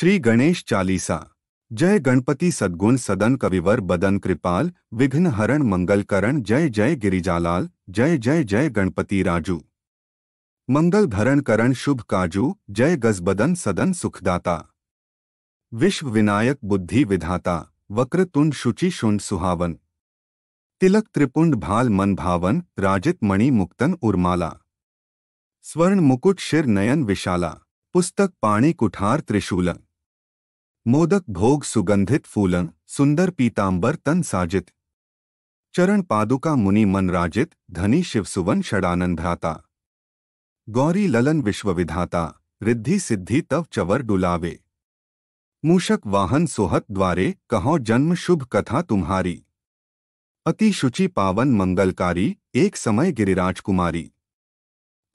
श्री गणेश चालीसा। जय गणपति सद्गुण सदन कविवर बदन कृपाल, विघ्न हरण मंगल करण, जय जय गिरिजालाल, जय जय जय गणपति राजू। मंगल भरण करण शुभ काजू, जय गजबदन सदन सुखदाता। विश्व विनायक बुद्धि विधाता, वक्रतुंड शुचि शुंड सुहावन। तिलक त्रिपुंड भाल मन भावन, राजित मणि मुक्तन उर्माला। स्वर्ण मुकुट शिर नयन विशाला, पुस्तक पाणि कुठार त्रिशूलन। मोदक भोग सुगंधित फूलन, सुंदर पीतांबर तन साजित। चरण पादुका मुनि मन राजित, धनी शिवसुवन षडानन भ्राता। गौरी ललन विश्वविधाता, रिद्धि सिद्धि तव चवर डुलावे। मूषक वाहन सोहत द्वारे, कहो जन्म शुभ कथा तुम्हारी। अति शुचि पावन मंगलकारी, एक समय गिरिराज कुमारी।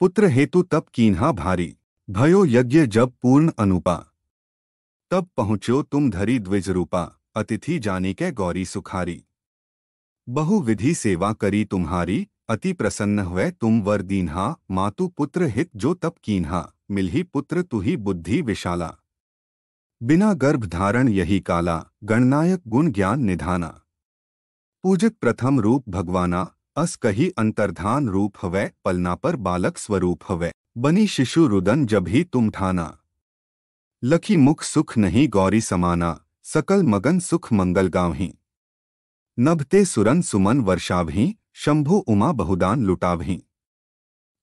पुत्र हेतु तप कीन्हा भारी, भयो यज्ञ जब पूर्ण अनुपा। तब पहुँच्यो तुम धरी द्विज रूपा, अतिथि जानिकै गौरी सुखारी। बहु विधि सेवा करी तुम्हारी, अति प्रसन्न हुए तुम वर दीन्हा। मातु पुत्र हित जो तप कीन्हा, मिलही पुत्र तुही बुद्धि विशाला। बिना गर्भ धारण यही काला, गणनायक गुण ज्ञान निधाना। पूजित प्रथम रूप भगवाना, अस कही अंतर्धान रूप हवै। पलना पर बालक स्वरूप हवै, बनी शिशु रुदन जब ही तुम ठाना। लखी मुख सुख नहीं गौरी समाना, सकल मगन सुख मंगल गावहीं। नभते सुरन सुमन वर्षावहीं, शंभु उमा बहुदान लुटावहीं।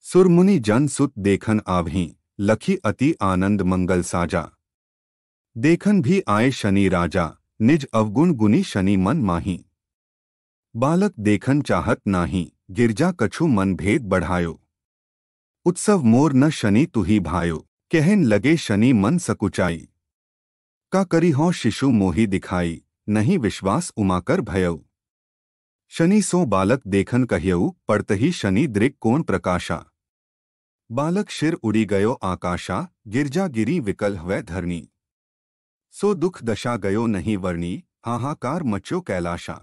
सुरमुनि जन सुत देखन आवहीं, लखी अति आनंद मंगल साजा। देखन भी आए शनि राजा, निज अवगुण गुनी शनि मन माही। बालक देखन चाहत नाही, गिरजा कछु मन भेद बढ़ायो। उत्सव मोर न शनि तुही भायो, कहन लगे शनि मन सकुचाई। का करी हो शिशु मोहि दिखाई, नहीं विश्वास उमाकर भयऊ। शनि सो बालक देखन कहियऊ, पड़तही शनि दृक् कोण प्रकाशा। बालक शिर उड़ी गयो आकाशा, गिरजा गिरी विकल हुए धरणी। सो दुख दशा गयो नहीं वर्णी, हाहाकार मच्यो कैलाशा।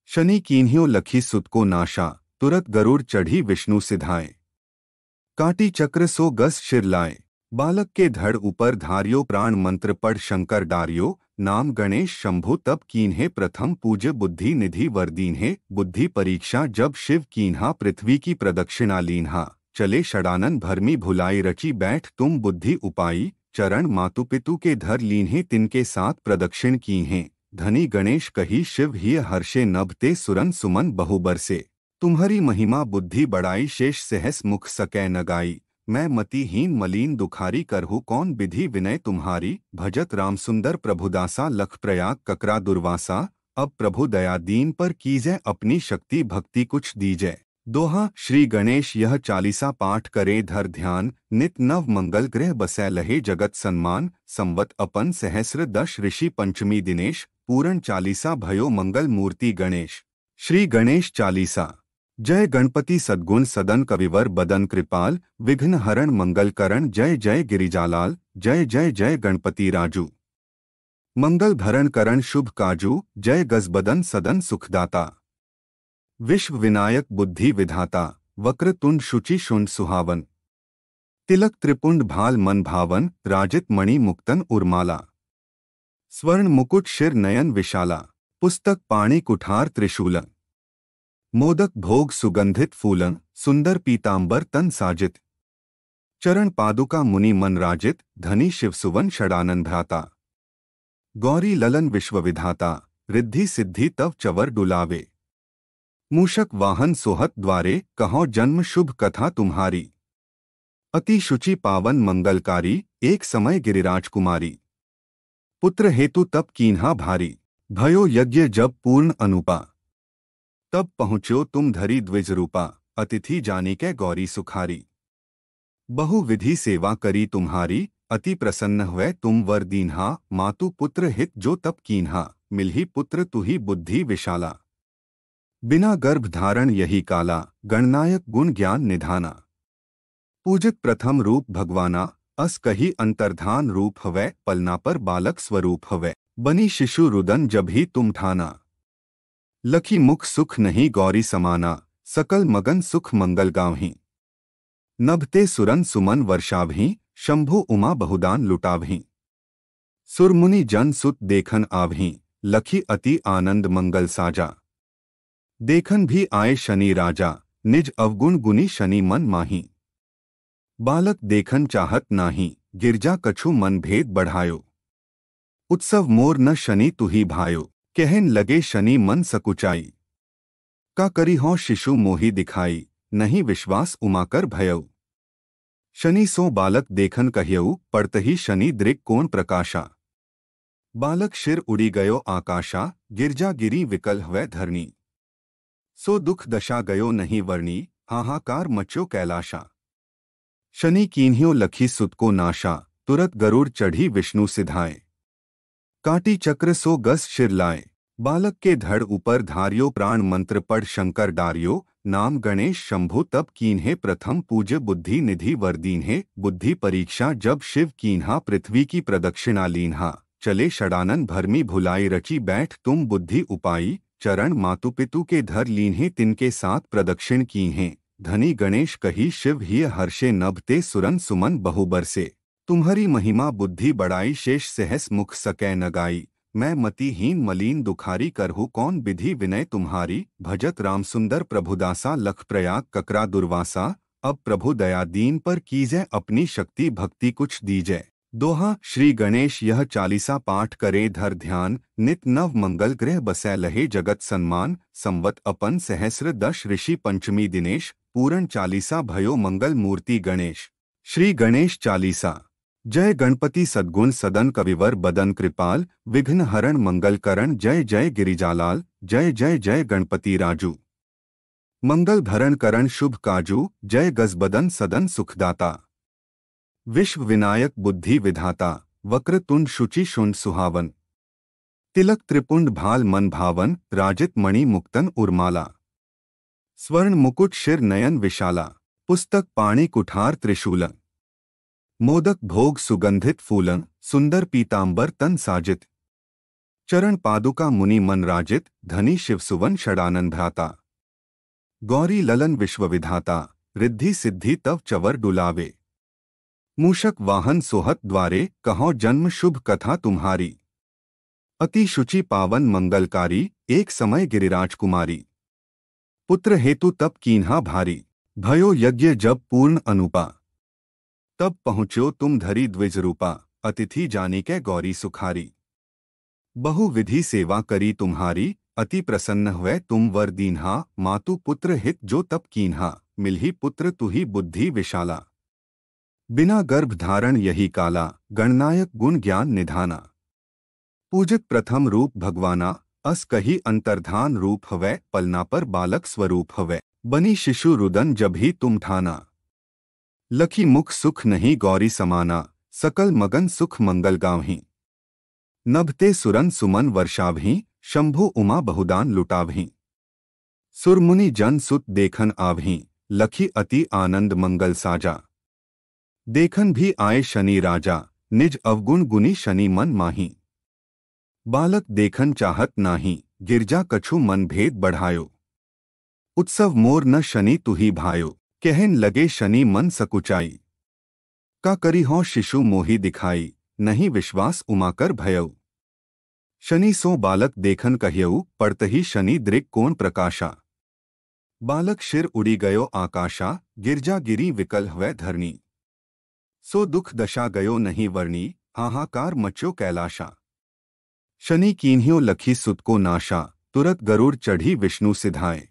शनि कीन्ह्यो लखी सुत को नाशा, तुरत गरुड़ चढ़ी विष्णु सिधाए। काटी चक्र सो गस शिर लाए, बालक के धड़ ऊपर धारियो। प्राण मंत्र पढ़ शंकर डारियो, नाम गणेश शंभु तब कीन्हे प्रथम पूज्य। बुद्धि निधि वर दीन्हे, बुद्धि परीक्षा जब शिव कीन्हा। पृथ्वी की प्रदक्षिणा लीन्हा, चले षडानन भरमी भुलाई। रची बैठ तुम बुद्धि उपाई, चरण मातु पितु के धर लीन्हे। तिनके साथ प्रदक्षिण कीन्हे, धनी गणेश कही शिव ही हर्षे। नभते सुरन सुमन बहु बरसे, तुम्हारी महिमा बुद्धि बढ़ाई। शेष सहस मुख सकै न गाई, मैं मतिहीन मलीन दुखारी। करहु कौन विधि विनय तुम्हारी, भजत राम सुंदर प्रभुदासा। लख प्रयाग ककरा दुर्वासा, अब प्रभु दया दीन पर कीजै। अपनी शक्ति भक्ति कुछ दीजै। दोहा। श्री गणेश यह चालीसा पाठ करे धर ध्यान। नित नव मंगल ग्रह बसै लहे जगत सन्मान। संवत अपन सहस्र दश ऋषि पंचमी दिनेश, पूरण चालीसा भयो मंगल मूर्ति गणेश। श्री गणेश चालीसा। जय गणपति सद्गुण सदन कविवर बदन कृपाल, विघ्न हरण मंगल करण, जय जय गिरिजालाल, जय जय जय गणपति राजू। मंगल भरण करण शुभ काजू, जय गजबदन सदन सुखदाता। विश्व विनायक बुद्धि विधाता, वक्रतुंड शुचि शुंड सुहावन। तिलक त्रिपुंड भाल मन भावन, राजित मणि मुक्तन उर्माला। स्वर्ण मुकुट शिर नयन विशाला, पुस्तक पाणि कुठार त्रिशूलन। मोदक भोग सुगंधित फूलन, सुंदर पीतांबर तन साजित। चरण पादुका मुनि मन राजित, धनी शिवसुवन षडानन भ्राता। गौरी ललन विश्वविधाता, रिद्धि सिद्धि तव चवर डुलावे। मूषक वाहन सोहत द्वारे, कहो जन्म शुभ कथा तुम्हारी। अति शुचि पावन मंगलकारी, एक समय गिरिराज कुमारी। पुत्र हेतु तप कीन्हा भारी, भयो यज्ञ जब पूर्ण अनुपा। तब पहुँच्यो तुम धरी द्विज रूपा, अतिथि जानिकै गौरी सुखारी। बहु विधि सेवा करी तुम्हारी, अति प्रसन्न हुए तुम वर दीन्हा। मातु पुत्र हित जो तप कीन्हा, मिलही पुत्र तुही बुद्धि विशाला। बिना गर्भ धारण यही काला, गणनायक गुण ज्ञान निधाना। पूजित प्रथम रूप भगवाना, अस कही अंतर्धान रूप हवै। पलना पर बालक स्वरूप हवै, बनी शिशु रुदन जब ही तुम ठाना। लखी मुख सुख नहीं गौरी समाना, सकल मगन सुख मंगल गावहीं। नभते सुरन सुमन वर्षावहीं, शंभु उमा बहुदान लुटावहीं। सुरमुनि जन सुत देखन आवहीं, लखी अति आनंद मंगल साजा। देखन भी आए शनि राजा, निज अवगुण गुनी शनि मन माही। बालक देखन चाहत नाही, गिरजा कछु मन भेद बढ़ायो। उत्सव मोर न शनि तुही भायो, कहन लगे शनि मन सकुचाई। का करी हों शिशु मोहि दिखाई, नहीं विश्वास उमाकर भयऊ। शनि सो बालक देखन कहियऊ, पड़तही शनि दृक् कोण प्रकाशा। बालक शिर उड़ी गयो आकाशा, गिरजा गिरी विकल हवै धरनी। सो दुख दशा गयो नहीं वर्णी, हाहाकार मच्यो कैलाशा। शनि कीन्ह्यो लखी सुत को नाशा, तुरत गरुड़ चढ़ी विष्णु सिधाए। काटी चक्र सो गस शिर लाए, बालक के धड़ ऊपर धारियो प्राण मंत्र पढ़ शंकर डारियो। नाम गणेश शंभु तब कीन्हे प्रथम पूज्य बुद्धि निधि वरदीन्हे। बुद्धि परीक्षा जब शिव कीन्हा पृथ्वी की प्रदक्षिणा लीन्हा। चले षडानन भरमी भुलाई रची बैठ तुम बुद्धि उपाई। चरण मातु पितु के धर लीन्हे तिनके साथ प्रदक्षिण कीन्हे। धनी गणेश कही शिव ही हर्षे नभते सुरन सुमन बहु बरसे। तुम्हारी महिमा बुद्धि बढ़ाई शेष सहस मुख सकै न गाई। मैं मतिहीन मलीन दुखारी करहु कौन विधि विनय तुम्हारी। भजत राम सुंदर प्रभुदासा लख प्रयाग ककरा दुर्वासा। अब प्रभु दया दीन पर कीजै अपनी शक्ति भक्ति कुछ दीजै। दोहा श्री गणेश यह चालीसा पाठ करे धर ध्यान। नित नव मंगल ग्रह बसै लहे जगत सम्मान। संवत अपन सहस्र दश ऋषि पंचमी दिनेश। पूरण चालीसा भयो मंगल मूर्ति गणेश। श्री गणेश चालीसा। जय गणपति सद्गुण सदन कविवर बदन कृपाल। विघ्न हरण मंगल करण जय जय गिरिजालाल। जय जय जय गणपति राजू। मंगल भरण करण शुभ काजू। जय गजबदन सदन सुखदाता। विश्व विनायक बुद्धि विधाता। वक्रतुंड शुचि शुंड सुहावन। तिलक त्रिपुंड भाल मन भावन। राजित मणि मुक्तन उर्माला। स्वर्ण मुकुट शिर नयन विशाला। पुस्तक पाणि कुठार त्रिशूलन। मोदक भोग सुगंधित फूलन। सुंदर पीतांबर तन साजित। चरण पादुका मुनि मन राजित। धनी शिवसुवन षडानन भ्राता। गौरी ललन विश्वविधाता। रिद्धि सिद्धि तव चवर डुलावे। मूषक वाहन सोहत द्वारे। कहो जन्म शुभ कथा तुम्हारी। अति शुचि पावन मंगलकारी। एक समय गिरिराज कुमारी। पुत्र हेतु तप कीन्हा भारी। भयो यज्ञ जब पूर्ण अनुपा। तब पहुँच्यो तुम धरी द्विज रूपा। अतिथि जानिकै गौरी सुखारी। बहु विधि सेवा करी तुम्हारी। अति प्रसन्न हुए तुम वर दीन्हा। मातु पुत्र हित जो तप कीन्हा। मिलही पुत्र तुही बुद्धि विशाला। बिना गर्भ धारण यही काला। गणनायक गुण ज्ञान निधाना। पूजित प्रथम रूप भगवाना। अस कही अंतर्धान रूप हवै। पलना पर बालक स्वरूप हवै। बनी शिशु रुदन जब ही तुम ठाना। लखी मुख सुख नहीं गौरी समाना। सकल मगन सुख मंगल गावहीं। नभते सुरन सुमन वर्षावहीं। शंभु उमा बहुदान लुटावहीं। सुरमुनि जन सुत देखन आवहीं। लखी अति आनंद मंगल साजा। देखन भी आए शनि राजा। निज अवगुण गुनी शनि मन माही। बालक देखन चाहत नाही। गिरजा कछु मन भेद बढ़ायो। उत्सव मोर न शनि तुही भायो। कहन लगे शनि मन सकुचाई। का करी हों शिशु मोहि दिखाई। नहीं विश्वास उमाकर भयऊ। शनि सो बालक देखन कहियऊ। पड़तही शनि दृक् कोण प्रकाशा। बालक शिर उड़ी गयो आकाशा। गिरजा गिरी विकल हवै धरनी। सो दुख दशा गयो नहीं वर्णी, हाहाकार मच्यो कैलाशा। शनि कीन्ह्यो लखी सुत को नाशा। तुरत गरुड़ चढ़ी विष्णु सिधाए।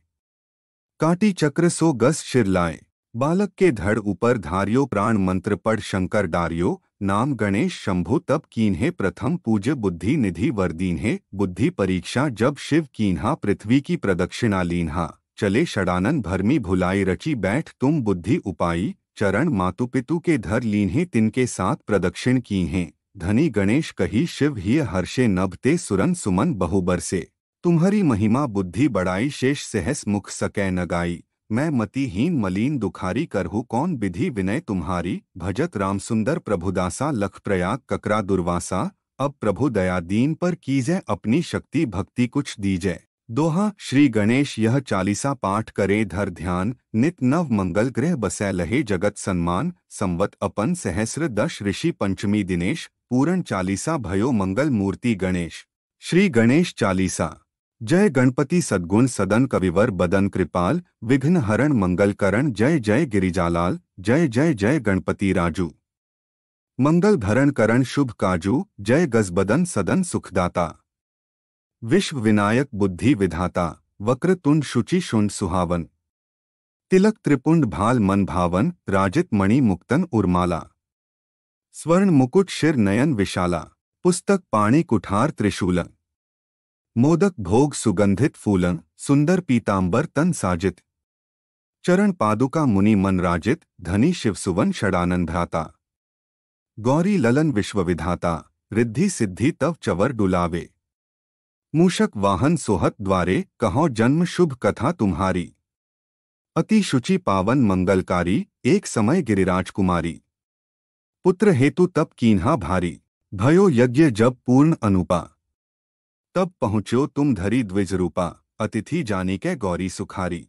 काटी चक्र सो गस शिर लाए। बालक के धड़ ऊपर धारियो प्राण मंत्र पढ़ शंकर डारियो। नाम गणेश शंभु तब कीन्हे प्रथम पूज्य बुद्धि निधि वरदीन्हे। बुद्धि परीक्षा जब शिव कीन्हा पृथ्वी की प्रदक्षिणा लीन्हा। चले षडानन भरमी भुलाई रची बैठ तुम बुद्धि उपाई। चरण मातु पितु के धर लीन्हे तिनके साथ प्रदक्षिण कीन्हे। धनी गणेश कही शिव ही हर्षे नभते सुरन सुमन बहु बरसे। तुम्हारी महिमा बुद्धि बढ़ाई शेष सहस मुख सकै न गाई। मैं मतिहीन मलीन दुखारी करहु कौन विधि विनय तुम्हारी। भजत राम सुंदर प्रभुदासा लख प्रयाग ककरा दुर्वासा। अब प्रभु दया दीन पर कीजै अपनी शक्ति भक्ति कुछ दीजै। दोहा श्री गणेश यह चालीसा पाठ करे धर ध्यान। नित नव मंगल ग्रह बसै लहे जगत सम्मान। संवत अपन सहस्र दश ऋषि पंचमी दिनेश। पूरण चालीसा भयो मंगल मूर्ति गणेश। श्री गणेश चालीसा। जय गणपति सद्गुण सदन कविवर बदन कृपाल, विघ्न हरण मंगल करण जय जय गिरिजालाल, जय जय जय गणपति राजू। मंगल भरण करण शुभ काजू, जय गजबदन सदन सुखदाता। विश्व विनायक बुद्धि विधाता, वक्रतुंड शुचि शुंड सुहावन। तिलक त्रिपुंड भाल मन भावन, राजित मणि मुक्तन उर्माला। स्वर्ण मुकुट शिर नयन विशाला, पुस्तक पाणि कुठार त्रिशूलन। मोदक भोग सुगंधित फूलन, सुंदर पीतांबर तन साजित। चरण पादुका मुनि मन राजित, धनी शिवसुवन षडानन भ्राता। गौरी ललन विश्वविधाता, रिद्धि सिद्धि तव चवर डुलावे। मूषक वाहन सोहत द्वारे, कहो जन्म शुभ कथा तुम्हारी। अति शुचि पावन मंगलकारी, एक समय गिरिराज कुमारी। पुत्र हेतु तप कीन्हा भारी, भयो यज्ञ जब पूर्ण अनुपा। तब पहुँच्यो तुम धरी द्विज रूपा, अतिथि जानिकै गौरी सुखारी।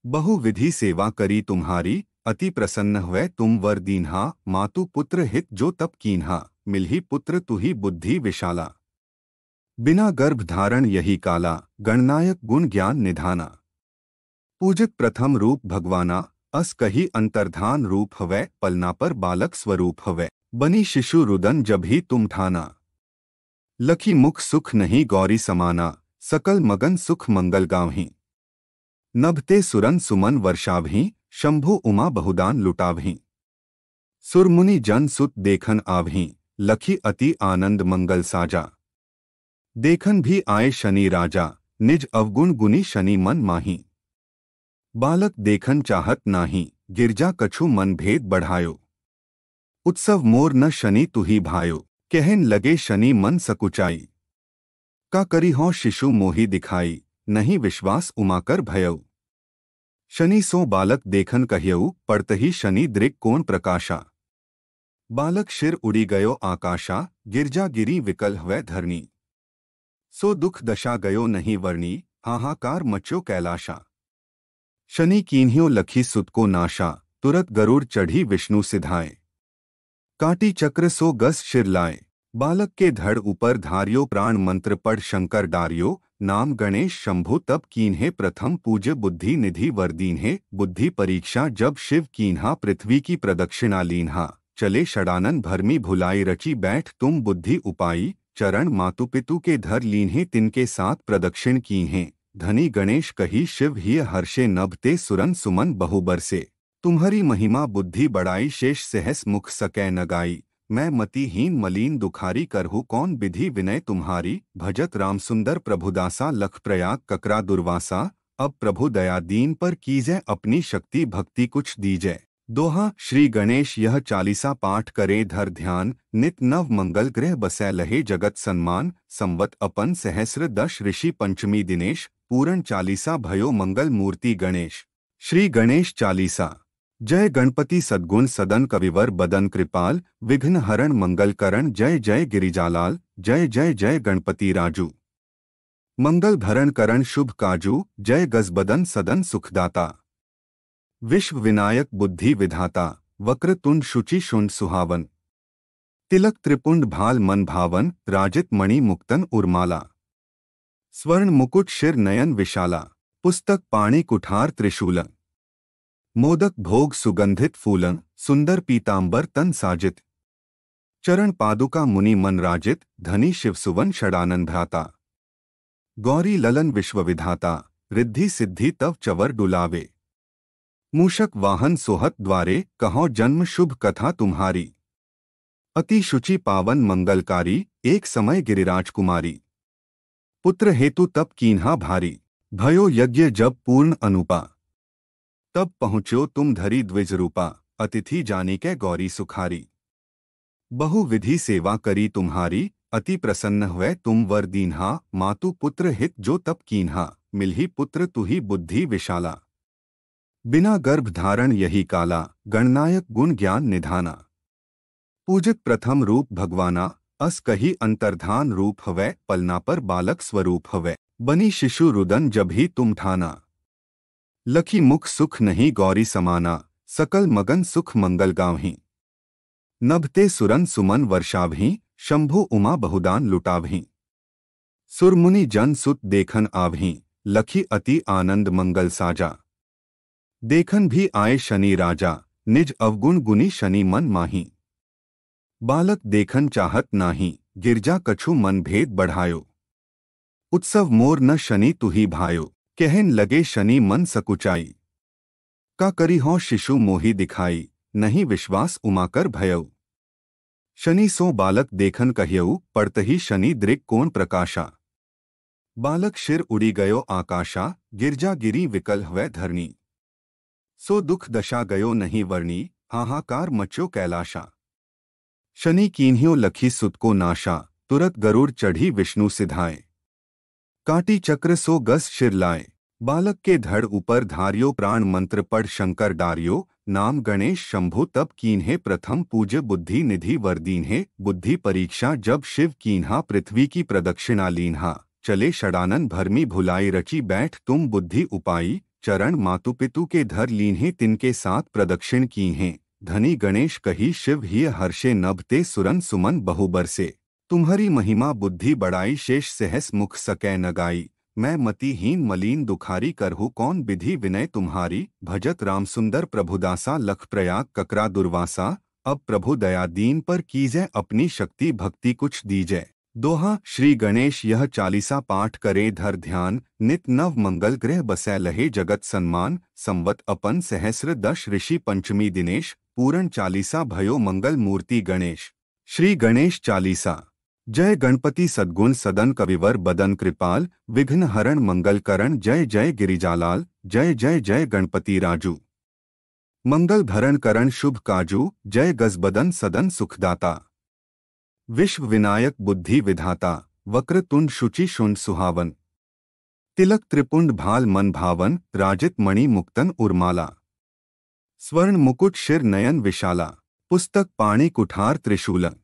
बहु विधि सेवा करी तुम्हारी, अति प्रसन्न हुए तुम वर दीन्हा। मातु पुत्र हित जो तप कीन्हा, मिलही पुत्र तुही बुद्धि विशाला। बिना गर्भ धारण यही काला, गणनायक गुण ज्ञान निधाना। पूजित प्रथम रूप भगवाना, अस कही अंतर्धान रूप हवै। पलना पर बालक स्वरूप हवै, बनी शिशु रुदन जब ही तुम ठाना। लखी मुख सुख नहीं गौरी समाना, सकल मगन सुख मंगल गावहीं। नभते सुरन सुमन वर्षावहीं, शंभु उमा बहुदान लुटावहीं। सुरमुनि जन सुत देखन आवहीं, लखी अति आनंद मंगल साजा। देखन भी आए शनि राजा, निज अवगुण गुनी शनि मन माही। बालक देखन चाहत नाही, गिरजा कछु मन भेद बढ़ायो। उत्सव मोर न शनि तुही भायो, कहन लगे शनि मन सकुचाई। का करी हो शिशु मोही दिखाई, नहीं विश्वास उमाकर भयऊ। शनि सो बालक देखन कहियऊ, पड़तही शनि दृक् कोण प्रकाशा। बालक शिर उड़ी गयो आकाशा, गिरजा गिरी विकल हुए धरणी। सो दुख दशा गयो नहीं वर्णी, हाहाकार मच्यो कैलाशा। शनि कीन्ह्यो लखी सुत को नाशा, तुरत गरुड़ चढ़ी विष्णु सिधाए। काटी चक्र सो गस शिर लाए, बालक के धड़ ऊपर धारियो। प्राण मंत्र पढ़ शंकर डारियो, नाम गणेश शंभु तब कीन्हे प्रथम पूज्य। बुद्धि निधि वरदीन्हे, बुद्धि परीक्षा जब शिव कीन्हा। पृथ्वी की प्रदक्षिणा लीन्हा, चले षडानन भरमी भुलाई। रची बैठ तुम बुद्धि उपाई, चरण मातु पितु के धर लीन्हे। तिनके साथ प्रदक्षिण कीन्हे, धनी गणेश कही शिव ही हर्षे। नभते सुरन सुमन बहु बरसे, तुम्हारी महिमा बुद्धि बढ़ाई। शेष सहस मुख सकै न गाई, मैं मतिहीन मलीन दुखारी। करहु कौन विधि विनय तुम्हारी, भजत राम सुंदर प्रभुदासा। लख प्रयाग ककरा दुर्वासा, अब प्रभु दया दीन पर कीजै। अपनी शक्ति भक्ति कुछ दीजै। दोहा। श्री गणेश यह चालीसा पाठ करे धर ध्यान। नित नव मंगल ग्रह बसै लहे जगत सन्मान। संवत अपन सहस्र दश ऋषि पंचमी दिनेश, पूरण चालीसा भयो मंगल मूर्ति गणेश। श्री गणेश चालीसा। जय गणपति सद्गुण सदन कविवर बदन कृपाल, विघ्न हरण मंगल करण जय जय गिरिजालाल, जय जय जय गणपति राजू। मंगल भरण करण शुभ काजू, जय गजबदन सदन सुखदाता। विश्व विनायक बुद्धि विधाता, वक्रतुंड शुचि शुंड सुहावन। तिलक त्रिपुंड भाल मन भावन, राजित मणि मुक्तन उर्माला। स्वर्ण मुकुट शिर नयन विशाला, पुस्तक पाणि कुठार त्रिशूलन। मोदक भोग सुगंधित फूलन, सुंदर पीतांबर तन साजित। चरण पादुका मुनि मन राजित, धनी शिवसुवन षडानन भ्राता। गौरी ललन विश्वविधाता, रिद्धि सिद्धि तव चवर डुलावे। मूषक वाहन सोहत द्वारे, कहो जन्म शुभ कथा तुम्हारी। अति शुचि पावन मंगलकारी, एक समय गिरिराज कुमारी। पुत्र हेतु तप कीन्हा भारी, भयो यज्ञ जब पूर्ण अनुपा। तब पहुँच्यो तुम धरी द्विज रूपा, अतिथि जानिकै गौरी सुखारी। बहु विधि सेवा करी तुम्हारी, अति प्रसन्न हुए तुम वर दीन्हा। मातु पुत्र हित जो तप कीन्हा, मिलही पुत्र तुही बुद्धि विशाला। बिना गर्भ धारण यही काला, गणनायक गुण ज्ञान निधाना। पूजित प्रथम रूप भगवाना, अस कही अंतर्धान रूप हवै। पलना पर बालक स्वरूप हवै, बनी शिशु रुदन जब ही तुम ठाना। लखी मुख सुख नहीं गौरी समाना, सकल मगन सुख मंगल गावहीं। नभते सुरन सुमन वर्षावहीं, शंभु उमा बहुदान लुटावहीं। सुरमुनि जन सुत देखन आवहीं, लखी अति आनंद मंगल साजा। देखन भी आए शनि राजा, निज अवगुण गुनी शनि मन माही। बालक देखन चाहत नाही, गिरजा कछु मन भेद बढ़ायो। उत्सव मोर न शनि तुही भायो, कहन लगे शनि मन सकुचाई। का करी हों शिशु मोहि दिखाई, नहीं विश्वास उमाकर भयऊ। शनि सो बालक देखन कहियऊ, पड़तही शनि दृक् कोण प्रकाशा। बालक शिर उड़ी गयो आकाशा, गिरजा गिरी विकल हवै धरणी। सो दुख दशा गयो नहीं वर्णी, हाहाकार मच्यो कैलाशा। शनि कीन्ह्यो लखी सुत को नाशा, तुरत गरुड़ चढ़ी विष्णु सिधाए। काटी चक्र सो गस शिर लाए, बालक के धड़ ऊपर धारियो प्राण मंत्र पढ़ शंकर डारियो। नाम गणेश शंभु तब कीन्हे प्रथम पूज्य बुद्धि निधि वरदीन्हे। बुद्धि परीक्षा जब शिव कीन्हा पृथ्वी की प्रदक्षिणा लीन्हा। चले षडानन भरमी भुलाई रची बैठ तुम बुद्धि उपाई। चरण मातु पितु के धर लीन्हे तिनके साथ प्रदक्षिण कीन्हे। धनी गणेश कही शिव ही हर्षे नभते सुरन सुमन बहु बरसे। तुम्हारी महिमा बुद्धि बढ़ाई शेष सहस मुख सकै न गाई। मैं मतिहीन मलीन दुखारी करहु कौन विधि विनय तुम्हारी। भजत राम सुंदर प्रभुदासा लख प्रयाग ककरा दुर्वासा। अब प्रभु दया दीन पर कीजै अपनी शक्ति भक्ति कुछ दीजै। दोहा श्री गणेश यह चालीसा पाठ करे धर ध्यान। नित नव मंगल ग्रह बसै लहे जगत सम्मान। संवत अपन सहस्र दश ऋषि पंचमी दिनेश। पूर्ण चालीसा भयो मंगल मूर्ति गणेश। श्री गणेश चालीसा। जय गणपति सद्गुण सदन कविवर बदन कृपाल। विघ्न हरण मंगल करण जय जय गिरिजालाल। जय जय जय गणपति राजू। मंगल भरण करण शुभ काजू। जय गजबदन सदन सुखदाता। विश्व विनायक बुद्धि विधाता। वक्रतुंड शुचि शुंड सुहावन। तिलक त्रिपुंड भाल मन भावन। राजित मणि मुक्तन उर्माला। स्वर्ण मुकुट शिर नयन विशाला। पुस्तक पाणि कुठार त्रिशूलन।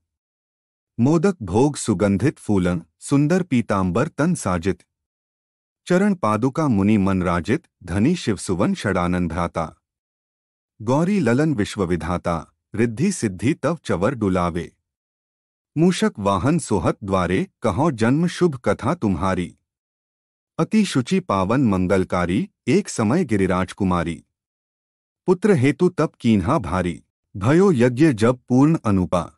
मोदक भोग सुगंधित फूलन। सुंदर पीतांबर तन साजित। चरण पादुका मुनि मन राजित। धनी शिवसुवन षडानन भ्राता। गौरी ललन विश्वविधाता। रिद्धि सिद्धि तव चवर डुलावे। मूषक वाहन सोहत द्वारे। कहो जन्म शुभ कथा तुम्हारी। अति शुचि पावन मंगलकारी। एक समय गिरिराज कुमारी। पुत्र हेतु तप कीन्हा भारी। भयो यज्ञ जब पूर्ण अनुपा।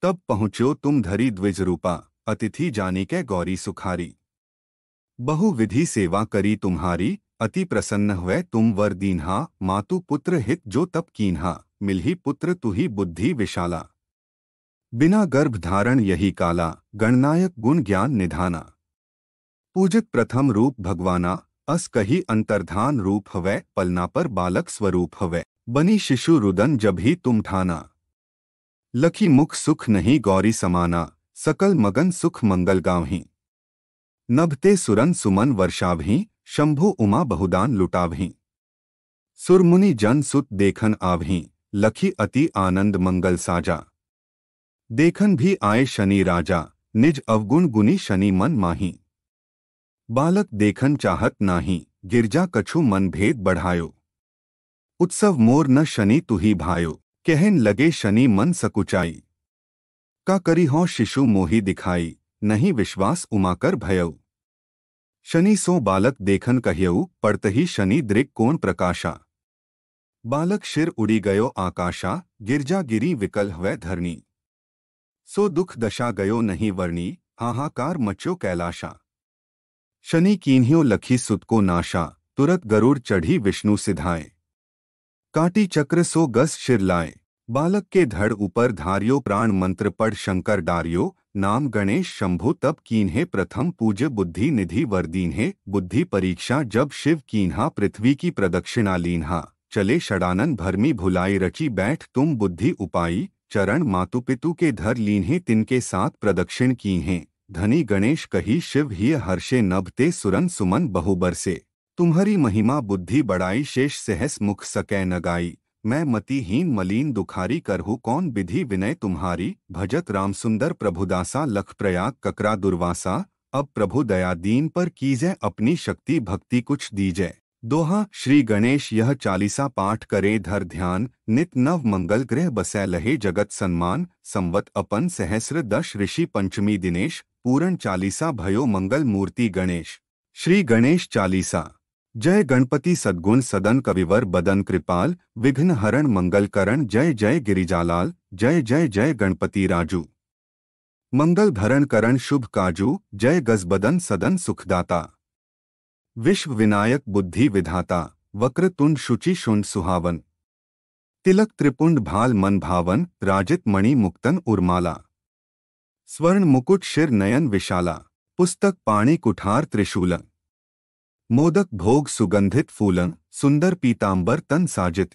तब पहुँच्यो तुम धरी द्विज रूपा। अतिथि जानिकै गौरी सुखारी। बहु विधि सेवा करी तुम्हारी। अति प्रसन्न हुए तुम वर दीन्हा। मातु पुत्र हित जो तप कीन्हा। मिलही पुत्र तुही बुद्धि विशाला। बिना गर्भ धारण यही काला। गणनायक गुण ज्ञान निधाना। पूजित प्रथम रूप भगवाना। अस कही अंतर्धान रूप हवै। पलना पर बालक स्वरूप हवै। बनी शिशु रुदन जब ही तुम ठाना। लखी मुख सुख नहीं गौरी समाना। सकल मगन सुख मंगल गावहीं। नभते सुरन सुमन वर्षावहीं। शंभु उमा बहुदान लुटावहीं। सुरमुनि जन सुत देखन आवहीं। लखी अति आनंद मंगल साजा। देखन भी आए शनि राजा। निज अवगुण गुनी शनि मन माही। बालक देखन चाहत नाही। गिरजा कछु मन भेद बढ़ायो। उत्सव मोर न शनि तुही भायो। कहन लगे शनि मन सकुचाई। का करी हों शिशु मोहि दिखाई। नहीं विश्वास उमाकर भयऊ। शनि सो बालक देखन कहियऊ। पड़तही शनि दृक् कोण प्रकाशा। बालक शिर उड़ी गयो आकाशा। गिरजा गिरी विकल हवै धरणी। सो दुख दशा गयो नहीं वर्णी। हाहाकार मच्यो कैलाशा। शनि कीन्ह्यो लखी सुत को नाशा। तुरत गरुड़ चढ़ी विष्णु सिधाए। काटी चक्र सो गस शिर लाए। बालक के धड़ ऊपर धारियो प्राण मंत्र पढ़ शंकर डारियो। नाम गणेश शंभु तब कीन्हे प्रथम पूज्य बुद्धि निधि वरदीन्हे। बुद्धि परीक्षा जब शिव कीन्हा पृथ्वी की प्रदक्षिणा लीन्हा। चले षडानन भरमी भुलाई रची बैठ तुम बुद्धि उपाई। चरण मातु पितु के धर लीन्हे तिनके साथ प्रदक्षिण कीन्हे। धनी गणेश कही शिव ही हर्षे नभते सुरन सुमन बहु बरसे। तुम्हारी महिमा बुद्धि बढ़ाई शेष सहस मुख सकै न गाई। मैं मतिहीन मलीन दुखारी करहु कौन विधि विनय तुम्हारी। भजत राम सुंदर प्रभुदासा लख प्रयाग ककरा दुर्वासा। अब प्रभु दया दीन पर कीजै अपनी शक्ति भक्ति कुछ दीजै। दोहा श्री गणेश यह चालीसा पाठ करे धर ध्यान नित नव मंगल ग्रह बसै लहे जगत सन्मान संवत अपन सहस्र दश ऋषि पंचमी दिनेश पूरण चालीसा भयो मंगल मूर्ति गणेश। श्री गणेश चालीसा। जय गणपति सद्गुण सदन कविवर बदन कृपाल विघ्न हरण मंगल करण जय जय गिरिजालाल जय जय जय गणपति राजू। मंगल भरण करण शुभ काजू जय गजबदन सदन सुखदाता। विश्व विनायक बुद्धि विधाता वक्रतुंड शुचि शुंड सुहावन। तिलक त्रिपुंड भाल मन भावन राजित मणि मुक्तन उर्माला। स्वर्ण मुकुट शिर नयन विशाला पुस्तक पाणि कुठार त्रिशूलन। मोदक भोग सुगंधित फूलन सुंदर पीतांबर तन साजित।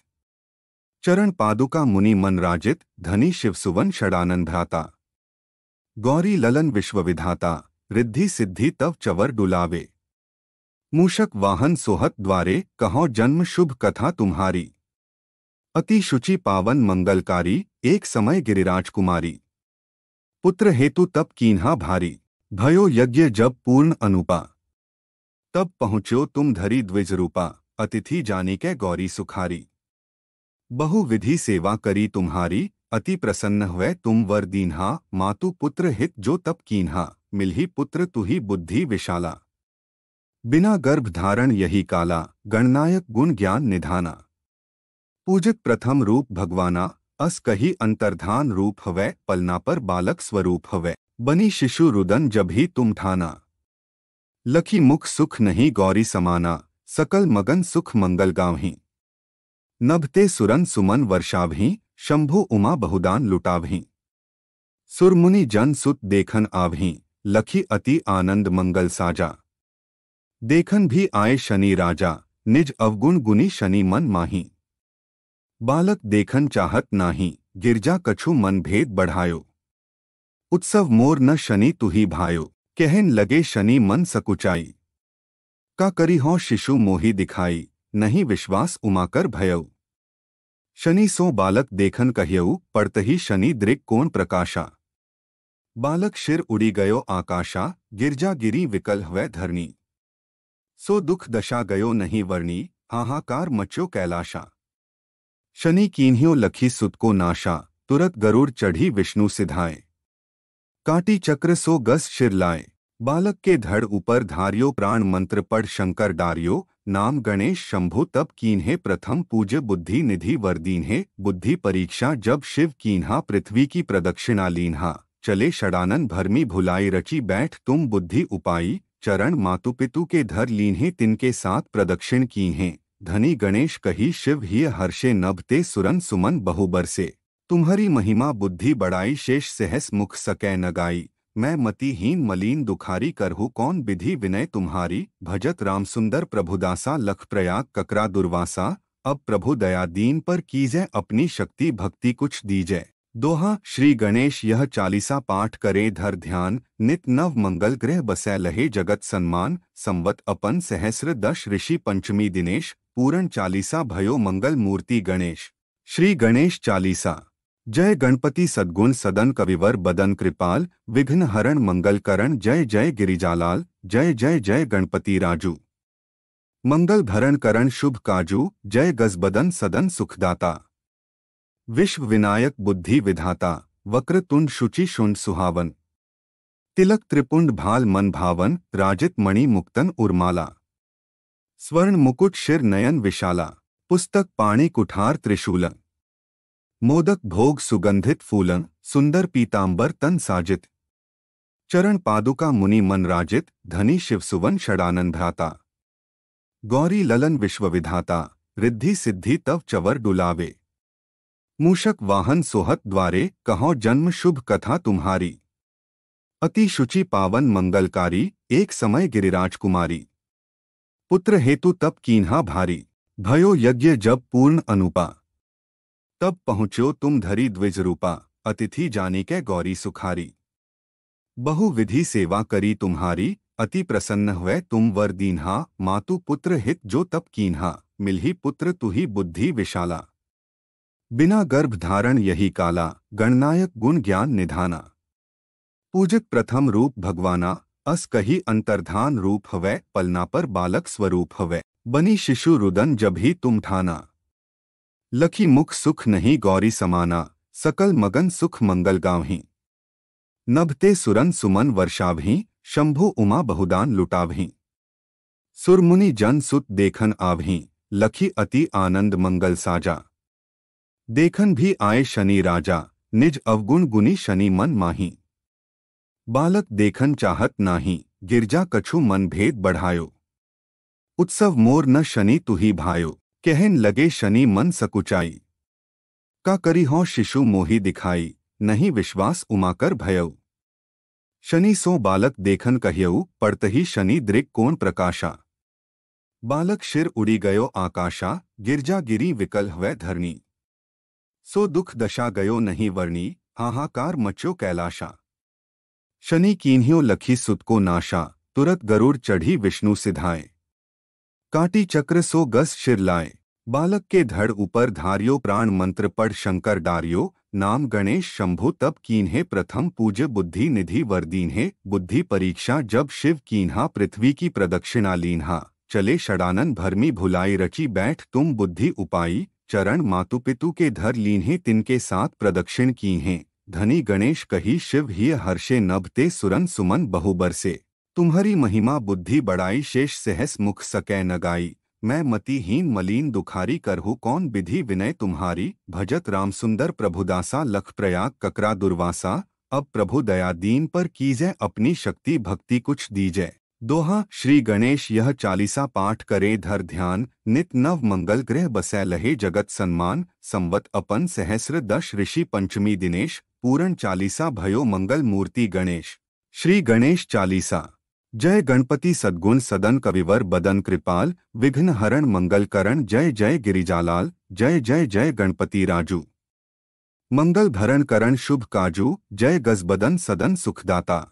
चरण पादुका मुनि मन राजित धनी शिवसुवन षडानन भ्राता। गौरी ललन विश्वविधाता रिद्धि सिद्धि तव चवर डुलावे। मूषक वाहन सोहत द्वारे कहो जन्म शुभ कथा तुम्हारी। अति शुचि पावन मंगलकारी एक समय गिरिराज कुमारी। पुत्र हेतु तप कीन्हा भारी भयो यज्ञ जब पूर्ण अनुपा। तब पहुँच्यो तुम धरी द्विज रूपा अतिथि जानिकै गौरी सुखारी। बहु विधि सेवा करी तुम्हारी अति प्रसन्न हुए तुम वर दीन्हा। मातु पुत्र हित जो तप कीन्हा मिलही पुत्र तुही बुद्धि विशाला। बिना गर्भ धारण यही काला गणनायक गुण ज्ञान निधाना। पूजित प्रथम रूप भगवाना अस कही अंतर्धान रूप हवै पलना पर बालक स्वरूप हवै। बनी शिशु रुदन जब ही तुम ठाना। लखी मुख सुख नहीं गौरी समाना सकल मगन सुख मंगल गावहीं। नभते सुरन सुमन वर्षावहीं शंभु उमा बहुदान लुटावहीं। सुरमुनि जन सुत देखन आवहीं लखी अति आनंद मंगल साजा। देखन भी आए शनि राजा निज अवगुण गुनी शनि मन माही। बालक देखन चाहत नाही गिरजा कछु मन भेद बढ़ायो। उत्सव मोर न शनि तुही भायो कहन लगे शनि मन सकुचाई। का करी हो शिशु मोही दिखाई नहीं विश्वास उमाकर भयऊ। शनि सो बालक देखन कहियऊ पड़तही शनि दृक् कोण प्रकाशा। बालक शिर उड़ी गयो आकाशा गिरजा गिरी विकल हुए धरणी। सो दुख दशा गयो नहीं वर्णी हाहाकार मच्यो कैलाशा। शनि कीन्ह्यो लखी सुत को नाशा तुरत गरुड़ चढ़ी विष्णु सिधाए। काटी चक्र सो गस शिर लाए बालक के धड़ ऊपर धारियो। प्राण मंत्र पढ़ शंकर डारियो नाम गणेश शंभु तब कीन्हे प्रथम पूज्य बुद्धि निधि वरदीन्हे। बुद्धि परीक्षा जब शिव कीन्हा पृथ्वी की प्रदक्षिणा लीन्हा। चले षडानन भरमी भुलाई रची बैठ तुम बुद्धि उपाई। चरण मातु पितु के धर लीन्हे तिनके साथ प्रदक्षिण कीन्हे। धनी गणेश कही शिव ही हर्षे नभते सुरन सुमन बहु बरसे। तुम्हारी महिमा बुद्धि बढ़ाई शेष सहस मुख सकै न गाई। मैं मतिहीन मलीन दुखारी करहु कौन विधि विनय तुम्हारी। भजत राम सुंदर प्रभुदासा लख प्रयाग ककरा दुर्वासा। अब प्रभु दया दीन पर कीजै अपनी शक्ति भक्ति कुछ दीजै। दोहा श्री गणेश यह चालीसा पाठ करे धर ध्यान नित नव मंगल ग्रह बसै लहे जगत सन्मान। संवत अपन सहस्र दश ऋषि पंचमी दिनेश पूरण चालीसा भयो मंगल मूर्ति गणेश। श्री गणेश चालीसा। जय गणपति सद्गुण सदन कविवर बदन कृपाल विघ्न हरण मंगल करण जय जय गिरिजालाल जय जय जय गणपति राजू। मंगल भरण करण शुभ काजू जय गजबदन सदन सुखदाता। विश्व विनायक बुद्धि विधाता वक्रतुंड शुचि शुंड सुहावन। तिलक त्रिपुंड भाल मन भावन राजित मणि मुक्तन उर्माला। स्वर्ण मुकुट शिर नयन विशाला पुस्तक पाणि कुठार त्रिशूलन। मोदक भोग सुगंधित फूलन सुंदर पीतांबर तन साजित। चरण पादुका मुनि मन राजित धनी शिवसुवन षडानन भ्राता। गौरी ललन विश्वविधाता रिद्धि सिद्धि तव चवर डुलावे। मूषक वाहन सोहत द्वारे कहो जन्म शुभ कथा तुम्हारी। अति शुचि पावन मंगलकारी एक समय गिरिराज कुमारी। पुत्र हेतु तप कीन्हा भारी भयो यज्ञ जब पूर्ण अनुपा। तब पहुँच्यो तुम धरी द्विज रूपा अतिथि जानिकै गौरी सुखारी। बहु विधि सेवा करी तुम्हारी अति प्रसन्न हुए तुम वर दीन्हा। मातु पुत्र हित जो तप कीन्हा मिलही पुत्र तुही बुद्धि विशाला। बिना गर्भ धारण यही काला गणनायक गुण ज्ञान निधाना। पूजित प्रथम रूप भगवाना अस कही अंतर्धान रूप हवै पलना पर बालक स्वरूप हवै। बनी शिशु रुदन जब ही तुम ठाना। लखी मुख सुख नहीं गौरी समाना, सकल मगन सुख मंगल गावहीं। नभते सुरन सुमन वर्षावहीं, शंभु उमा बहुदान लुटावहीं। सुरमुनि जन सुत देखन आवहीं, लखी अति आनंद मंगल साजा। देखन भी आए शनि राजा, निज अवगुण गुनी शनि मन माही। बालक देखन चाहत नाही, गिरजा कछु मन भेद बढ़ायो। उत्सव मोर न शनि तुही भायो, कहन लगे शनि मन सकुचाई। का करी हों शिशु मोहि दिखाई, नहीं विश्वास उमाकर भयऊ। शनि सो बालक देखन कहियऊ, पड़तही शनि दृक् कोण प्रकाशा। बालक शिर उड़ी गयो आकाशा, गिरजा गिरी विकल हवै धरणी। सो दुख दशा गयो नहीं वर्णी, हाहाकार मच्यो कैलाशा। शनि कीन्ह्यो लखी सुत को नाशा, तुरत गरुड़ चढ़ी विष्णु सिधाए। काटी चक्र सो गस शिर लाए, बालक के धड़ ऊपर धारियो प्राण मंत्र पढ़ शंकर डारियो। नाम गणेश शंभु तब कीन्हे प्रथम पूज्य बुद्धि निधि वरदीन्हे। बुद्धि परीक्षा जब शिव कीन्हा, पृथ्वी की प्रदक्षिणा लीन्हा। चले षडानन भरमी भुलाई रची बैठ तुम बुद्धि उपाई। चरण मातु पितु के धर लीन्हे, तिनके साथ प्रदक्षिण कीन्हे। धनी गणेश कही शिव ही हर्षे, नभते सुरन सुमन बहु बरसे। तुम्हारी महिमा बुद्धि बढ़ाई, शेष सहस मुख सकै न गाई। मैं मतिहीन मलीन दुखारी, करहु कौन विधि विनय तुम्हारी। भजत राम सुंदर प्रभुदासा, लख प्रयाग ककरा दुर्वासा। अब प्रभु दया दीन पर कीजै, अपनी शक्ति भक्ति कुछ दीजै। दोहा श्री गणेश यह चालीसा पाठ करे धर ध्यान। नित नव मंगल ग्रह बसै लहे जगत सन्मान। संवत अपन सहस्र दश ऋषि पंचमी दिनेश। पूरण चालीसा भयो मंगल मूर्ति गणेश। श्री गणेश चालीसा। जय गणपति सद्गुण सदन कविवर बदन कृपाल। विघ्न हरण मंगल करण, जय जय गिरिजालाल। जय जय जय गणपति राजू। मंगल भरण करण शुभ काजू, जय गजबदन सदन सुखदाता।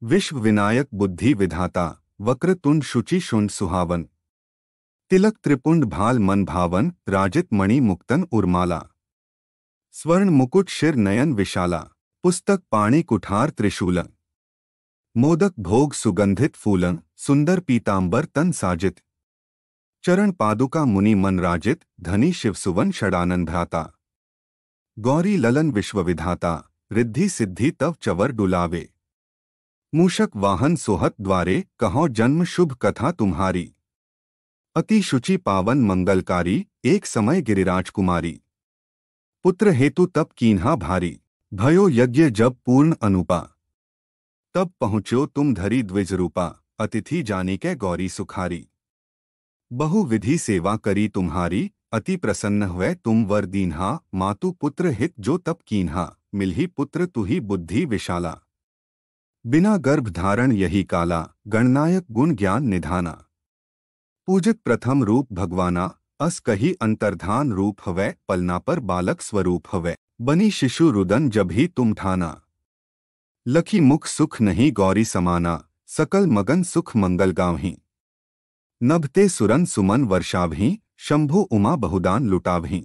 विश्व विनायक बुद्धि विधाता, वक्रतुंड शुचि शुंड सुहावन। तिलक त्रिपुंड भाल मन भावन, राजित मणि मुक्तन उर्माला। स्वर्ण मुकुट शिर नयन विशाला, पुस्तक पाणि कुठार त्रिशूलन। मोदक भोग सुगंधित फूलन, सुंदर पीतांबर तन साजित। चरण पादुका मुनि मन राजित, धनी शिव सुवन षडानन भ्राता। गौरी ललन विश्वविधाता, रिद्धि सिद्धि तव चवर डुलावे। मूषक वाहन सोहत द्वारे, कहो जन्म शुभ कथा तुम्हारी। अति शुचि पावन मंगलकारी, एक समय गिरिराज कुमारी। पुत्र हेतु तप कीन्हा भारी, भयो यज्ञ जब पूर्ण अनुपा। तब पहुँच्यो तुम धरी द्विज रूपा, अतिथि जानिकै गौरी सुखारी। बहु विधि सेवा करी तुम्हारी, अति प्रसन्न हुए तुम वर दीन्हा। मातु पुत्र हित जो तप कीन्हा, मिलही पुत्र तुही बुद्धि विशाला। बिना गर्भ धारण यही काला, गणनायक गुण ज्ञान निधाना। पूजित प्रथम रूप भगवाना, अस कही अंतर्धान रूप हवै। पलना पर बालक स्वरूप हवै, बनी शिशु रुदन जब ही तुम ठाना। लखी मुख सुख नहीं गौरी समाना, सकल मगन सुख मंगल गावहीं। नभते सुरन सुमन वर्षावहीं, शंभु उमा बहुदान लुटावहीं।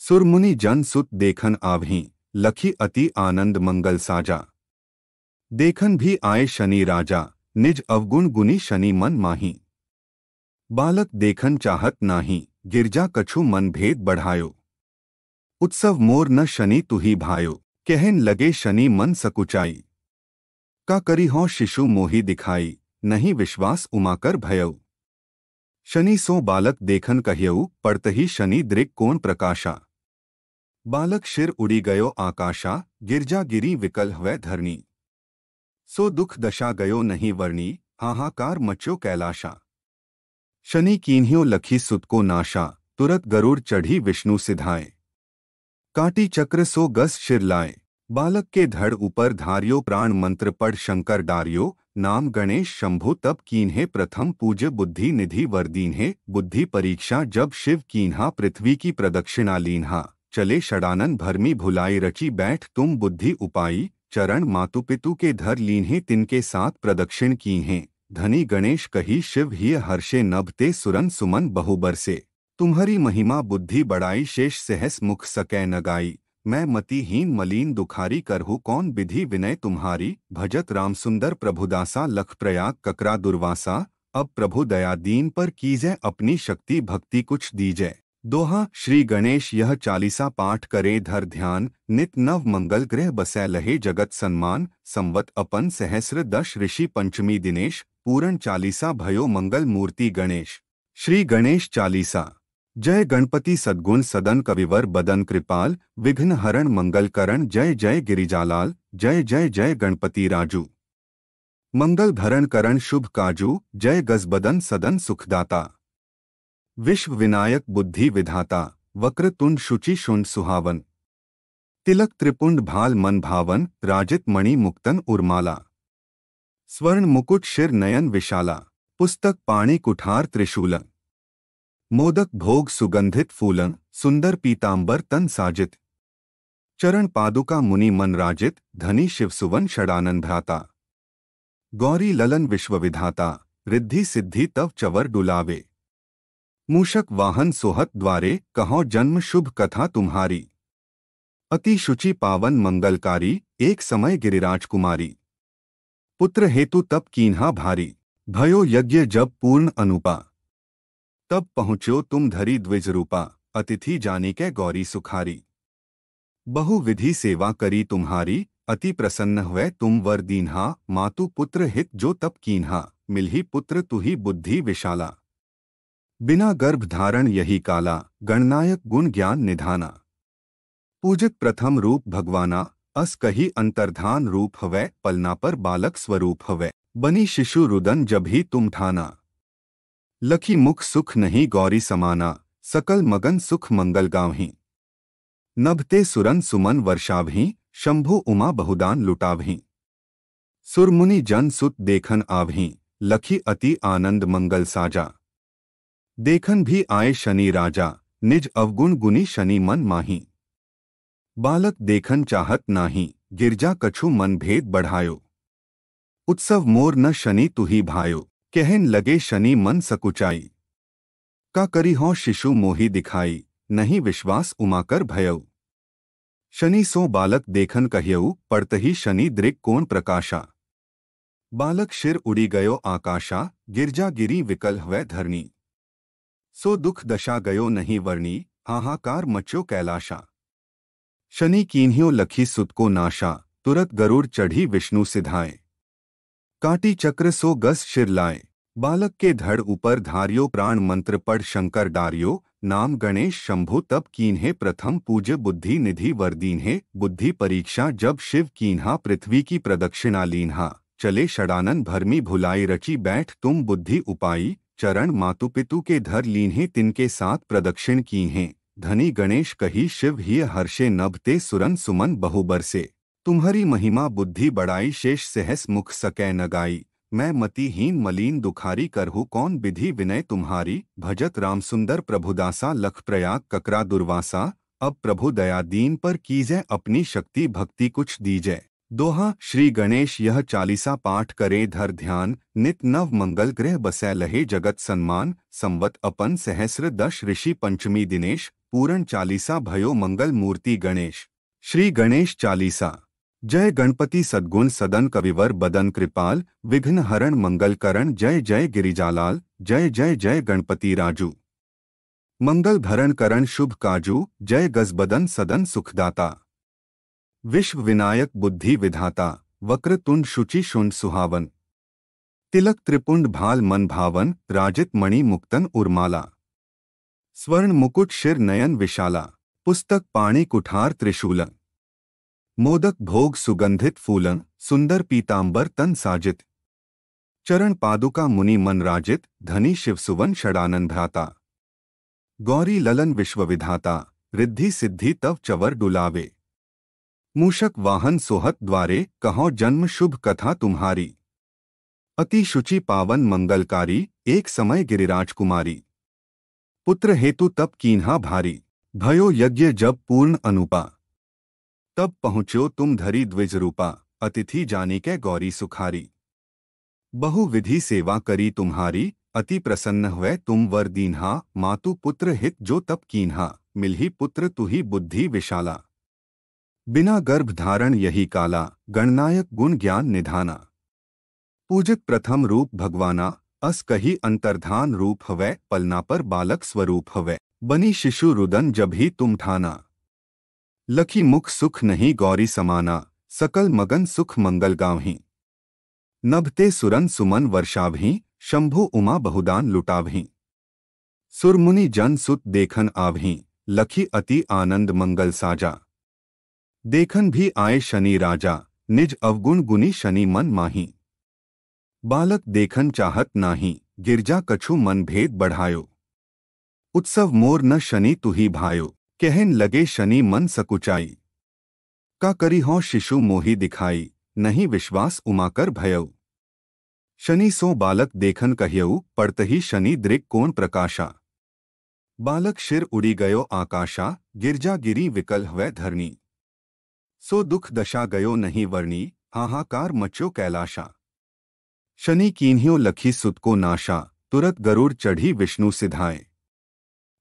सुरमुनि जन सुत देखन आवहीं, लखी अति आनंद मंगल साजा। देखन भी आए शनि राजा, निज अवगुण गुनी शनि मन माही। बालक देखन चाहत नाही, गिरजा कछु मन भेद बढ़ायो। उत्सव मोर न शनि तुही भायो, कहन लगे शनि मन सकुचाई। का करी हों शिशु मोहि दिखाई, नहीं विश्वास उमाकर भयऊ। शनि सो बालक देखन कहियऊ, पड़तही शनि दृक् कोण प्रकाशा। बालक शिर उड़ी गयो आकाशा, गिरजा गिरी विकल हवै धरणी। सो दुख दशा गयो नहीं वर्णी, हाहाकार मच्यो कैलाशा। शनि कीन्ह्यो लखी सुत को नाशा, तुरत गरुड़ चढ़ी विष्णु सिधाए। काटी चक्र सो गस शिर लाए, बालक के धड़ ऊपर धारियो प्राण मंत्र पढ़ शंकर डारियो। नाम गणेश शंभु तब कीन्हे प्रथम पूज्य बुद्धि निधि वरदीन्हे। बुद्धि परीक्षा जब शिव कीन्हा, पृथ्वी की प्रदक्षिणा लीन्हा। चले षडानन भरमी भुलाई रची बैठ तुम बुद्धि उपाई। चरण मातु पितु के धर लीन्हे, तिनके साथ प्रदक्षिण कीन्हे। धनी गणेश कही शिव ही हर्षे, नभते सुरन सुमन बहु बरसे। तुम्हारी महिमा बुद्धि बढ़ाई, शेष सहस मुख सकै न गाई। मैं मतिहीन मलीन दुखारी, करहु कौन विधि विनय तुम्हारी। भजत राम सुंदर प्रभुदासा, लख प्रयाग ककरा दुर्वासा। अब प्रभु दया दीन पर कीजै अपनी शक्ति भक्ति कुछ दीजै। दोहा श्री गणेश यह चालीसा पाठ करे धर ध्यान, नित नव मंगल ग्रह बसै लहे जगत सन्मान। संवत अपन सहस्र दश ऋषि पंचमी दिनेश, पूरण चालीसा भयो मंगल मूर्ति गणेश। श्री गणेश चालीसा। जय गणपति सद्गुण सदन कविवर बदन कृपाल, विघ्न हरण मंगल करण जय जय गिरिजालाल। जय जय जय गणपति राजू। मंगल धरण करण शुभ काजू, जय गजबदन सदन सुखदाता। विश्व विनायक बुद्धि विधाता, वक्रतुंड शुचि शुंड सुहावन। तिलक त्रिपुंड भाल मन भावन, राजित मणि मुक्तन उर्माला। स्वर्ण मुकुट शिर नयन विशाला, पुस्तक पाणि कुठार त्रिशूलन। मोदक भोग सुगंधित फूलन, सुंदर पीतांबर तन साजित। चरण पादुका मुनि मन राजित, धनी शिवसुवन षडानन भ्राता। गौरी ललन विश्वविधाता, रिद्धि सिद्धि तव चवर डुलावे। मूषक वाहन सोहत द्वारे, कहो जन्म शुभ कथा तुम्हारी। अति शुचि पावन मंगलकारी, एक समय गिरिराज कुमारी। पुत्र हेतु तप कीन्हा भारी, भयो यज्ञ जब पूर्ण अनुपा। तब पहुँच्यो तुम धरी द्विज रूपा, अतिथि जानिकै गौरी सुखारी। बहु विधि सेवा करी तुम्हारी, अति प्रसन्न हुए तुम वर दीन्हा। मातु पुत्र हित जो तप कीन्हा, मिलही पुत्र तुही बुद्धि विशाला। बिना गर्भ धारण यही काला, गणनायक गुण ज्ञान निधाना। पूजित प्रथम रूप भगवाना, अस कही अंतर्धान रूप हवै। पलना पर बालक स्वरूप हवै, बनी शिशु रुदन जब ही तुम ठाना। लखी मुख सुख नहीं गौरी समाना, सकल मगन सुख मंगल गावहीं। नभते सुरन सुमन वर्षावहीं, शंभु उमा बहुदान लुटावहीं। सुरमुनि जन सुत देखन आवहीं, लखी अति आनंद मंगल साजा। देखन भी आए शनि राजा, निज अवगुण गुनी शनि मन माही। बालक देखन चाहत नाही, गिरजा कछु मन भेद बढ़ायो। उत्सव मोर न शनि तुही भायो, कहन लगे शनि मन सकुचाई। का करी हो शिशु मोही दिखाई, नहीं विश्वास उमाकर भयऊ। शनि सो बालक देखन कहियऊ, पड़तही शनि दृक् कोण प्रकाशा। बालक शिर उड़ी गयो आकाशा, गिरजा गिरी विकल हुए धरणी। सो दुख दशा गयो नहीं वर्णी, हाहाकार मच्यो कैलाशा। शनि कीन्ह्यो लखी सुत को नाशा, तुरत गरुड़ चढ़ी विष्णु सिधाए। काटी चक्र सो गस शिर लाए, बालक के धड़ ऊपर धारियो। प्राण मंत्र पढ़ शंकर डारियो, नाम गणेश शंभु तब कीन्हे प्रथम पूज्य। बुद्धि निधि वरदीन्हे, बुद्धि परीक्षा जब शिव कीन्हा। पृथ्वी की प्रदक्षिणा लीन्हा, चले षडानन भरमी भुलाई। रची बैठ तुम बुद्धि उपाई, चरण मातु पितु के धर लीन्हे। तिनके साथ प्रदक्षिण कीन्हे, धनी गणेश कही शिव ही हर्षे। नभते सुरन सुमन बहु बरसे, तुम्हारी महिमा बुद्धि बढ़ाई। शेष सहस मुख सकै न गाई, मैं मतिहीन मलीन दुखारी। करहु कौन विधि विनय तुम्हारी, भजत राम सुंदर प्रभुदासा। लख प्रयाग ककरा दुर्वासा, अब प्रभु दया दीन पर कीजै अपनी शक्ति भक्ति कुछ दीजै। दोहा श्री गणेश यह चालीसा पाठ करे धर ध्यान, नित नव मंगल ग्रह बसै लहे जगत सन्मान। संवत अपन सहस्र दश ऋषि पंचमी दिनेश, पूरण चालीसा भयो मंगल मूर्ति गणेश। श्री गणेश चालीसा। जय गणपति सद्गुण सदन कविवर बदन कृपाल, विघ्न हरण मंगल करण जय जय गिरिजालाल। जय जय जय गणपति राजू। मंगल धरण करण शुभ काजू, जय गजबदन सदन सुखदाता। विश्व विनायक बुद्धि विधाता, वक्रतुंड शुचि शुंड सुहावन। तिलक त्रिपुंड भाल मन भावन, राजित मणि मुक्तन उर्माला। स्वर्ण मुकुट शिर नयन विशाला, पुस्तक पाणि कुठार त्रिशूलन। मोदक भोग सुगंधित फूलन, सुंदर पीतांबर तन साजित। चरण पादुका मुनि मन राजित, धनी शिवसुवन षडानन भ्राता। गौरी ललन विश्वविधाता, रिद्धि सिद्धि तव चवर डुलावे। मूषक वाहन सोहत द्वारे, कहो जन्म शुभ कथा तुम्हारी। अति शुचि पावन मंगलकारी, एक समय गिरिराज कुमारी। पुत्र हेतु तप कीन्हा भारी, भयो यज्ञ जब पूर्ण अनुपा। तब पहुँच्यो तुम धरी द्विज रूपा, अतिथि जानिकै गौरी सुखारी। बहु विधि सेवा करी तुम्हारी, अति प्रसन्न हुए तुम वर दीन्हा। मातु पुत्र हित जो तप कीन्हा, मिलही पुत्र तुही बुद्धि विशाला। बिना गर्भ धारण यही काला, गणनायक गुण ज्ञान निधाना। पूजित प्रथम रूप भगवाना, अस कही अंतर्धान रूप हवै, पलना पर बालक स्वरूप हवै। बनी शिशु रुदन जब ही तुम ठाना, लखी मुख सुख नहीं गौरी समाना, सकल मगन सुख मंगल गावहीं। नभते सुरन सुमन वर्षावहीं, शंभु उमा बहुदान लुटावहीं। सुरमुनि जन सुत देखन आवहीं, लखी अति आनंद मंगल साजा। देखन भी आए शनि राजा, निज अवगुण गुनी शनि मन माही। बालक देखन चाहत नाही, गिरजा कछु मन भेद बढ़ायो। उत्सव मोर न शनि तुही भायो, कहन लगे शनि मन सकुचाई। का करी हों शिशु मोहि दिखाई, नहीं विश्वास उमाकर भयऊ। शनि सो बालक देखन कहियऊ, पड़तही शनि दृक् कोण प्रकाशा। बालक शिर उड़ी गयो आकाशा, गिरजा गिरी विकल हवै धरणी। सो दुख दशा गयो नहीं वर्णी, हाहाकार मच्यो कैलाशा। शनि कीन्ह्यो लखी सुत को नाशा, तुरत गरुड़ चढ़ी विष्णु सिधाए।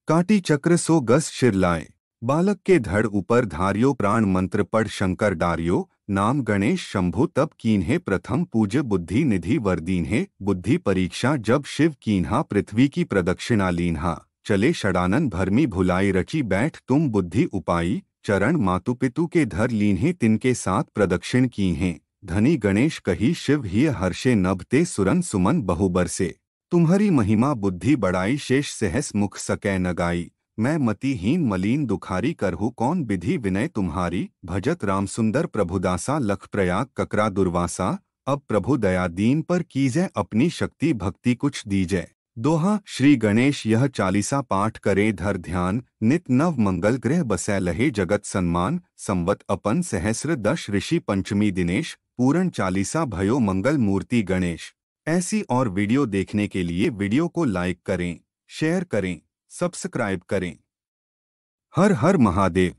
काटी चक्र सो गस शिर लाए, बालक के धड़ ऊपर धारियो। प्राण मंत्र पढ़ शंकर डारियो, नाम गणेश शंभु तब कीन्हे प्रथम पूज्य बुद्धि निधि वरदीन्हे। बुद्धि परीक्षा जब शिव कीन्हा, पृथ्वी की प्रदक्षिणा लीन्हा। चले षडानन भरमी भुलाई, रची बैठ तुम बुद्धि उपाई। चरण मातु पितु के धर लीन्हे, तिनके साथ प्रदक्षिण कीन्हे। धनी गणेश कही शिव ही हर्षे, नभते सुरन सुमन बहु बरसे। तुम्हारी महिमा बुद्धि बढ़ाई, शेष सहस मुख सकै न गाई। मैं मतिहीन मलीन दुखारी, करहु कौन विधि विनय तुम्हारी। भजत राम सुंदर प्रभुदासा, लख प्रयाग ककरा दुर्वासा। अब प्रभु दया दीन पर कीजै, अपनी शक्ति भक्ति कुछ दीजै। दोहा श्री गणेश यह चालीसा पाठ करे धर ध्यान। नित नव मंगल ग्रह बसै लहे जगत सन्मान। संवत अपन सहस्र दश ऋषि पंचमी दिनेश। पूर्ण चालीसा भयो मंगल मूर्ति गणेश। ऐसी और वीडियो देखने के लिए वीडियो को लाइक करें, शेयर करें, सब्सक्राइब करें। हर हर महादेव।